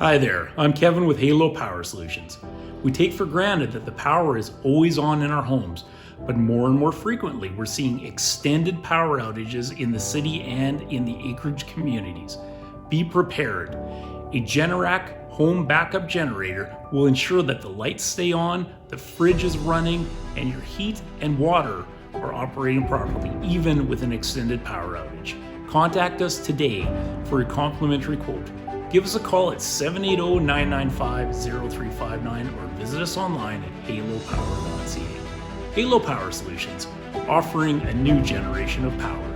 Hi there, I'm Kevin with Halo Power Solutions. We take for granted that the power is always on in our homes, but more and more frequently we're seeing extended power outages in the city and in the acreage communities. Be prepared. A Generac home backup generator will ensure that the lights stay on, the fridge is running, and your heat and water are operating properly, even with an extended power outage. Contact us today for a complimentary quote. Give us a call at 780-995-0359 or visit us online at halopower.ca. Halo Power Solutions, offering a new generation of power.